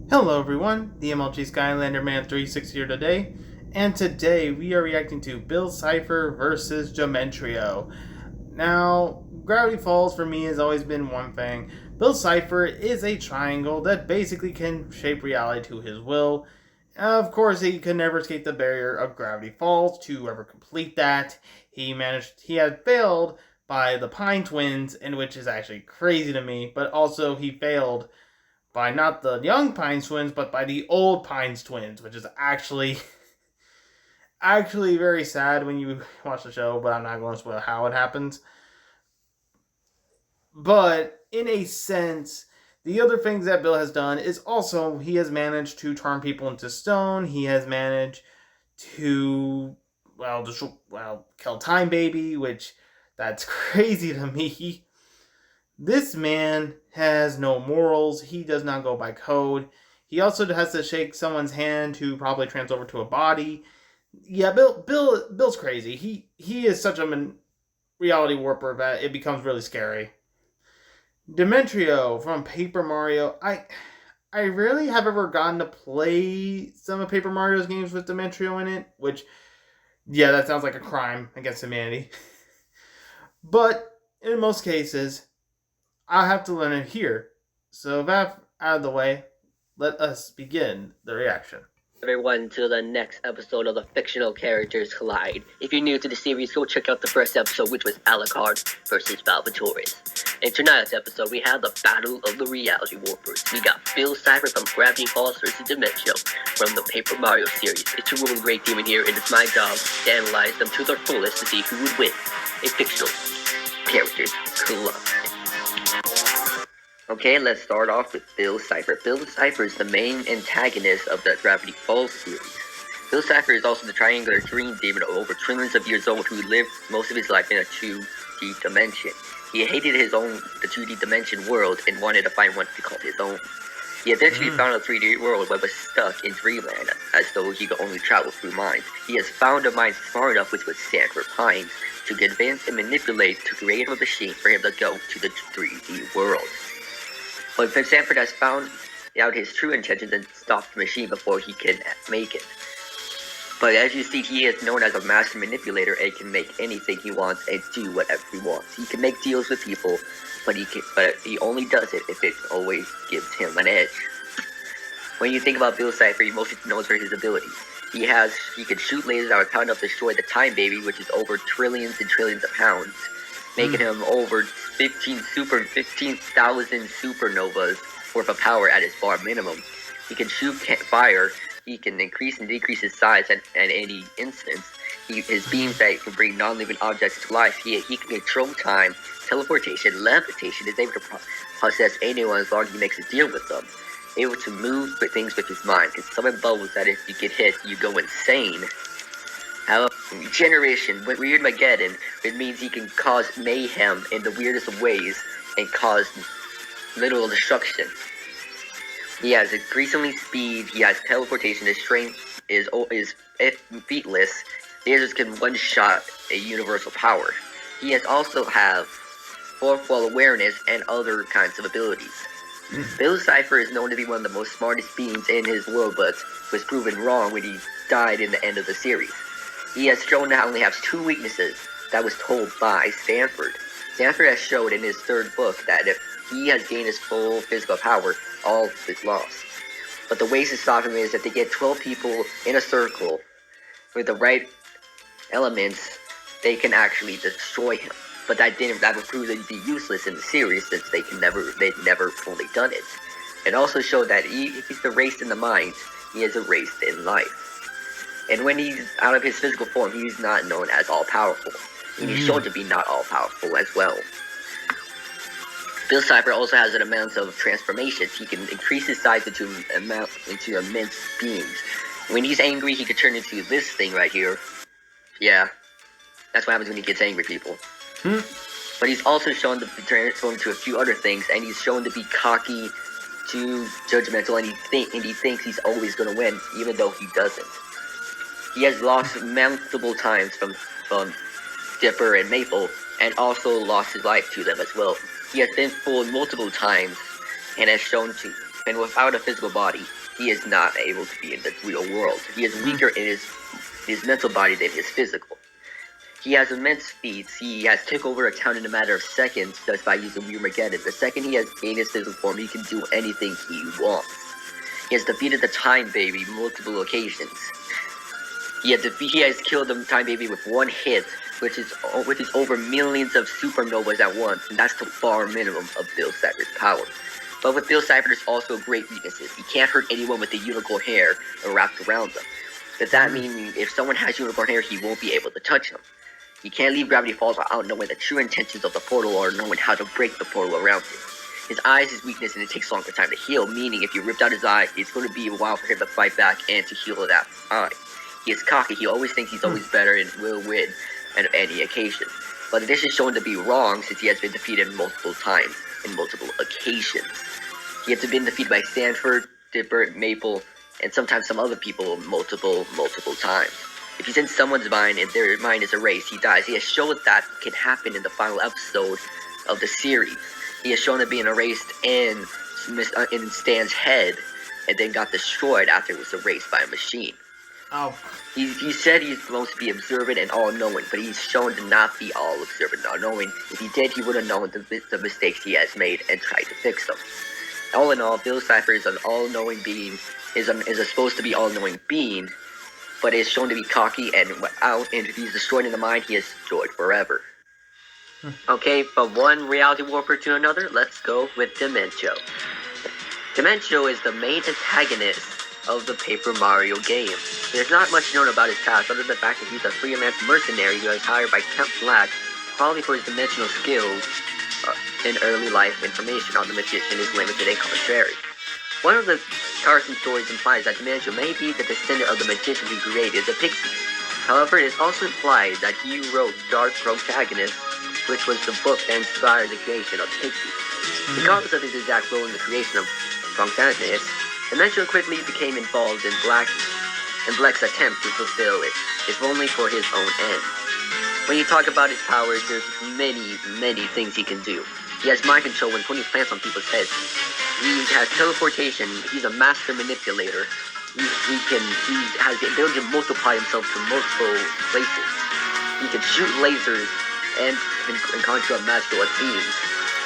Hello everyone, the MLG Skylander Man 36 here today, and today we are reacting to Bill Cipher versus Dimentio. Now, Gravity Falls for me has always been one thing. Bill Cipher is a triangle that basically can shape reality to his will. Of course, he could never escape the barrier of Gravity Falls to ever complete that. He had failed by the Pine Twins, and which is actually crazy to me, but also he failed by not the young Pines twins, but by the old Pines twins, which is actually very sad when you watch the show, but I'm not going to spoil how it happens. But in a sense, the other things that Bill has done is also he has managed to turn people into stone. He has managed to kill Time Baby, which that's crazy to me. This man has no morals. He does not go by code. He also has to shake someone's hand to probably transfer over to a body. Yeah, Bill's crazy. He is such a reality warper that it becomes really scary. Dimentio from Paper Mario. I rarely have ever gotten to play some of Paper Mario's games with Dimentio in it, which yeah, that sounds like a crime against humanity. But in most cases, I'll have to learn it here. So that out of the way, let us begin the reaction. Everyone to the next episode of the Fictional Characters Collide. If you're new to the series, go check out the first episode, which was Alucard versus Valvatores. In tonight's episode, we have the Battle of the Reality Warpers. We got Bill Cipher from Gravity Falls versus Dimentio from the Paper Mario series. It's a really great demon here, and it's my job to analyze them to their fullest to see who would win a Fictional Characters Collide. Okay, let's start off with Bill Cipher. Bill Cipher is the main antagonist of the Gravity Falls series. Bill Cipher is also the triangular green demon of over trillions of years old who lived most of his life in a 2D dimension. He hated the 2D dimension world and wanted to find one to call his own. He eventually found a 3D world but was stuck in dreamland, as though he could only travel through minds. He has found a mind smart enough, which would stand for Pines, to convince and manipulate to create a machine for him to go to the 3D world. But Sanford has found out his true intentions and stopped the machine before he can make it. But as you see, he is known as a master manipulator and can make anything he wants and do whatever he wants. He can make deals with people, but he only does it if it always gives him an edge. When you think about Bill Cipher, he mostly knows for his abilities. He can shoot lasers that are powered enough to destroy the Time Baby, which is over trillions and trillions of pounds, making him over 15,000 supernovas worth of power at his bar minimum. He can shoot fire. He can increase and decrease his size at any instance. His beams that can bring non-living objects to life. He can control time, teleportation, levitation. Is able to possess anyone as long as he makes a deal with them. Able to move things with his mind. Can summon bubbles that if you get hit, you go insane. However, regeneration, Weird Mageddon, it means he can cause mayhem in the weirdest of ways and cause literal destruction. He has increasingly speed, he has teleportation, his strength is featless, lasers can one-shot a universal power. He has also have fourth wall awareness and other kinds of abilities. Bill Cipher is known to be one of the most smartest beings in his world, but was proven wrong when he died in the end of the series. He has shown to only have two weaknesses that was told by Stanford. Stanford has showed in his third book that if he has gained his full physical power, all is lost. But the ways to stop him is if they get 12 people in a circle with the right elements, they can actually destroy him. But that would prove to be useless in the series since they've never fully done it. It also showed that if he's erased in the mind, he is erased in life. And when he's out of his physical form, he's not known as all-powerful. He's shown to be not all-powerful as well. Bill Cipher also has an amount of transformations. He can increase his size into immense beings. When he's angry, he can turn into this thing right here. Yeah, that's what happens when he gets angry, people. But he's also shown to transform into a few other things, and he's shown to be cocky, too judgmental, and he thinks he's always going to win, even though he doesn't. He has lost multiple times from Dipper and Maple, and also lost his life to them as well. He has been fooled multiple times, and has shown to and without a physical body, he is not able to be in the real world. He is weaker in his mental body than his physical. He has immense feats. He has took over a town in a matter of seconds just by using Armageddon. The second he has gained his physical form, he can do anything he wants. He has defeated the Time Baby multiple occasions. He has killed the Time Baby with one hit, which is over millions of supernovas at once, and that's the far minimum of Bill Cipher's power. But with Bill Cipher, there's also great weaknesses. He can't hurt anyone with the unicorn hair wrapped around them. Does that mean if someone has unicorn hair, he won't be able to touch them? He can't leave Gravity Falls without knowing the true intentions of the portal or knowing how to break the portal around it. His eye is his weakness, and it takes longer time to heal, meaning if you ripped out his eye, it's going to be a while for him to fight back and to heal that eye. He is cocky. He always thinks he's always better and will win on any occasion. But this is shown to be wrong since he has been defeated multiple times in multiple occasions. He has been defeated by Sanford, Dipper, Maple, and sometimes some other people multiple times. If he's in someone's mind and their mind is erased, he dies. He has shown that can happen in the final episode of the series. He has shown it being erased in Stan's head and then got destroyed after it was erased by a machine. Oh. He said he's supposed to be observant and all-knowing, but he's shown to not be all-observant and all-knowing. If he did, he would have known the mistakes he has made and tried to fix them. All in all, Bill Cipher is an all-knowing being, is a supposed to be all-knowing being, but is shown to be cocky, and if he's destroyed in the mind, he is destroyed forever. Okay, from one reality warper to another, let's go with Dimentio. Dimentio is the main antagonist of the Paper Mario game. There's not much known about his past other than the fact that he's a freelance mercenary who was hired by Count Black, probably for his dimensional skills and early life information on the magician is limited and contrary. One of the Carson stories implies that Dimentio may be the descendant of the magician who created the Pixies. However, it is also implied that he wrote Dark Protagonist, which was the book that inspired the creation of the Pixies. Regardless of his exact role in the creation of Protagonist, Dimentio quickly became involved in Black's attempt to fulfill it, if only for his own end. When you talk about his powers, there's many things he can do. He has mind control when putting plants on people's heads. He has teleportation. He's a master manipulator. He has the ability to multiply himself to multiple places. He can shoot lasers and conjure up magical beams.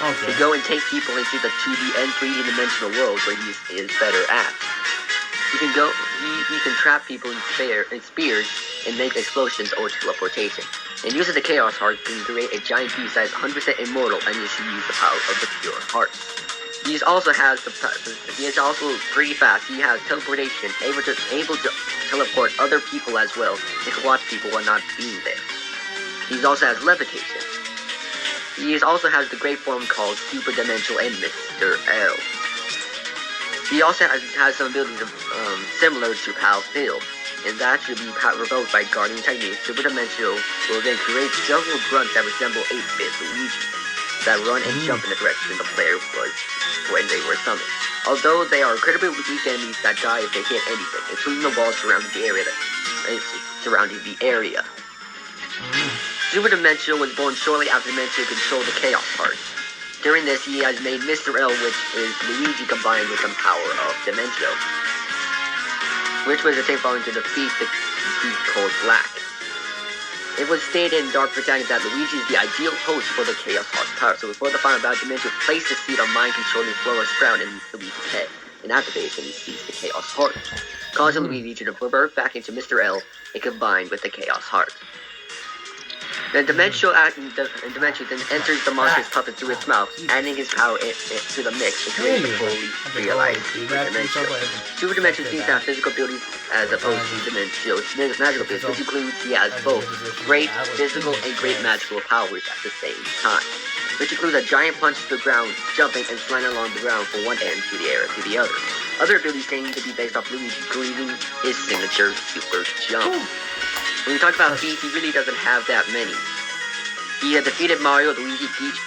To go and take people into the 2D and 3D dimensional worlds where he is better at. He can trap people in spears and make explosions or teleportation. And using the Chaos Heart, he can create a giant beast that is 100% immortal and you should use the power of the Pure Heart. He is also pretty fast. He has teleportation, able to teleport other people as well. He can watch people while not being there. He also has levitation. He also has the great form called Super Dimensional and Mr. L. He also has some abilities similar to Pal Phil, and that should be revoked by Guardian Technique. Super Dimensional will then create several grunts that resemble 8-bit Luigi, that run and jump in the direction the player was when they were summoned. Although they are incredibly weak enemies that die if they hit anything, including the walls surrounding the area. Super Dimensional was born shortly after Dimentio controlled the Chaos Heart. During this, he has made Mr. L, which is Luigi combined with some power of Dimentio, which was the same following to defeat the beast called Black. It was stated in Dark Protagonist that Luigi is the ideal host for the Chaos Heart's power, so before the final battle, Dimentio placed the seed of mind controlling Flora's crown in Luigi's head, and activates when he sees the Chaos Heart, causing Luigi to revert back into Mr. L and combined with the Chaos Heart. Then Dimentio then enters the monster's puppet through its mouth, adding his power to the mix to create the fully realized Dimentio. Super Dimentio seems to have physical abilities as opposed to Dimentio's magical abilities, which includes he has both great physical and great magical powers at the same time, which includes a giant punch to the ground, jumping and sliding along the ground from one end to the air to the other. Other abilities seem to be based off Luigi, including his signature super jump. When we talk about feats, he really doesn't have that many. He had defeated Mario, Luigi, Peach,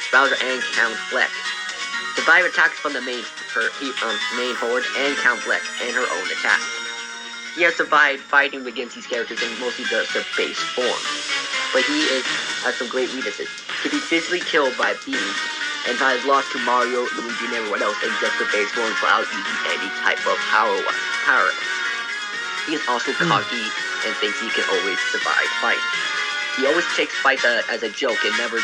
Bowser, and Count Bleck. Survived attacks from the main horde and Count Bleck and her own attacks. He has survived fighting against these characters in mostly their base form. But he has some great weaknesses. He can be physically killed by beams, and has lost to Mario, Luigi, and everyone else in just the base forms without using any type of power. He is also cocky and thinks he can always survive fights. He always takes fights as a joke and never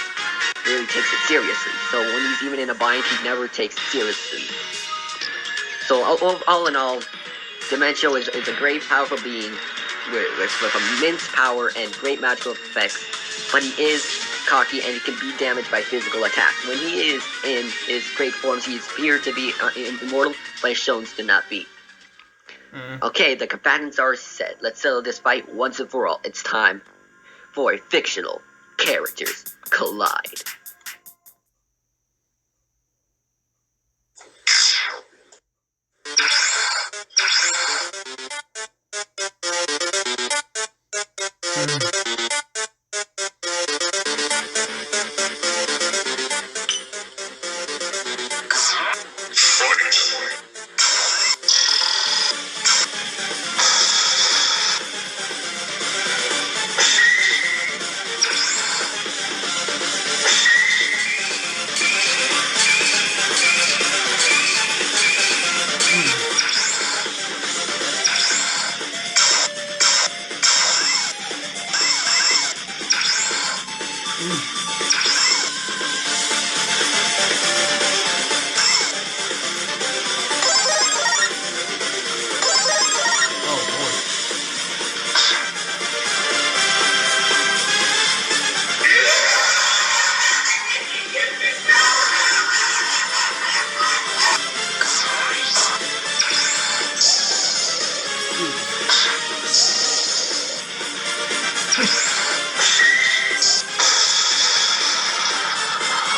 really takes it seriously. So when he's even in a bind, he never takes it seriously. So all in all, Dimentio is a great, powerful being with immense power and great magical effects, but he is cocky and he can be damaged by physical attacks. When he is in his great forms, he is appeared to be immortal, but is shown to not be. Okay, the combatants are set. Let's settle this fight once and for all. It's time for a fictional characters collide.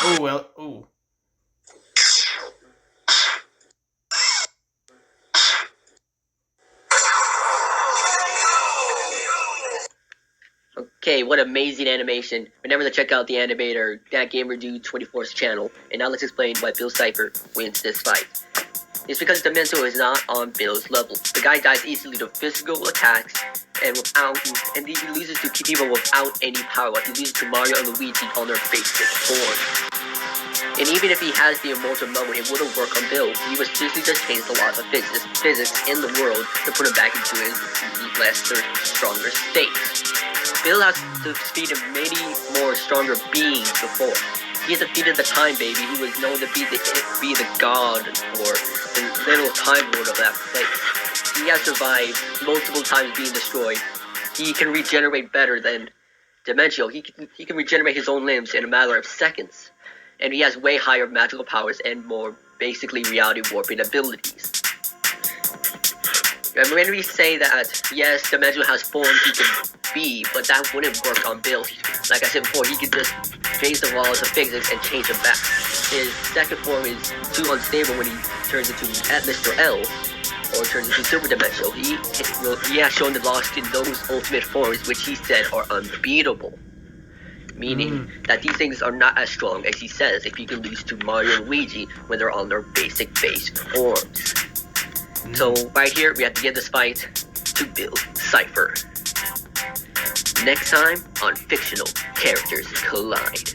Oh, well, oh. Okay, what amazing animation. Remember to check out the animator, That Gamer Dude 24's channel. And now let's explain why Bill Cipher wins this fight. It's because Dimentio is not on Bill's level. The guy dies easily to physical attacks and he loses to people without any power. He loses to Mario and Luigi on their basic form. And even if he has the immortal moment, it wouldn't work on Bill. He was seriously just changed the laws of physics in the world to put him back into his lesser, stronger state. Bill has defeated many more stronger beings before. He has defeated the Time Baby, who was known to be the god or the little Time Lord of that place. He has survived multiple times being destroyed. He can regenerate better than Dimentio. He can regenerate his own limbs in a matter of seconds. And he has way higher magical powers and more, basically, reality warping abilities. And when we say that, yes, Dimentio has forms he can be, but that wouldn't work on Bill. Like I said before, he could just change the laws of physics and change them back. His second form is too unstable when he turns into Mr. L, or turns into Super Dimentio. He has shown the lost in those ultimate forms, which he said are unbeatable. Meaning that these things are not as strong as he says if you can lose to Mario and Luigi when they're on their basic base forms. So right here, we have to give this fight to Bill Cipher. Next time on Fictional Characters Collide.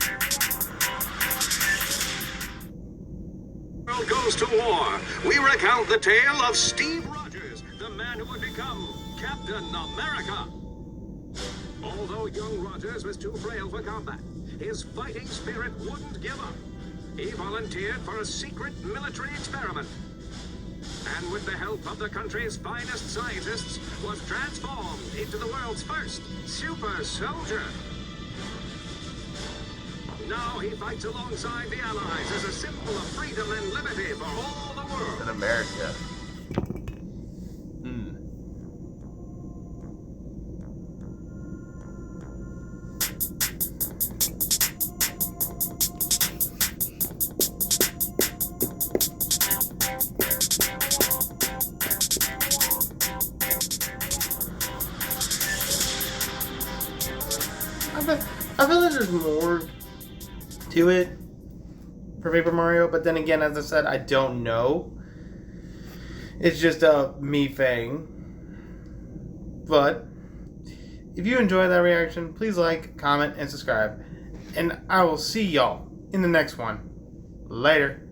World goes to war. We recount the tale of Steve Rogers, the man who would become Captain America. Although young Rogers was too frail for combat, his fighting spirit wouldn't give up. He volunteered for a secret military experiment, and with the help of the country's finest scientists, was transformed into the world's first super soldier. Now he fights alongside the Allies as a symbol of freedom and liberty for all the world. In America. I feel like there's more to it for Paper Mario, but then again, as I said, I don't know. It's just a me thing. But if you enjoyed that reaction, please like, comment, and subscribe. And I will see y'all in the next one. Later.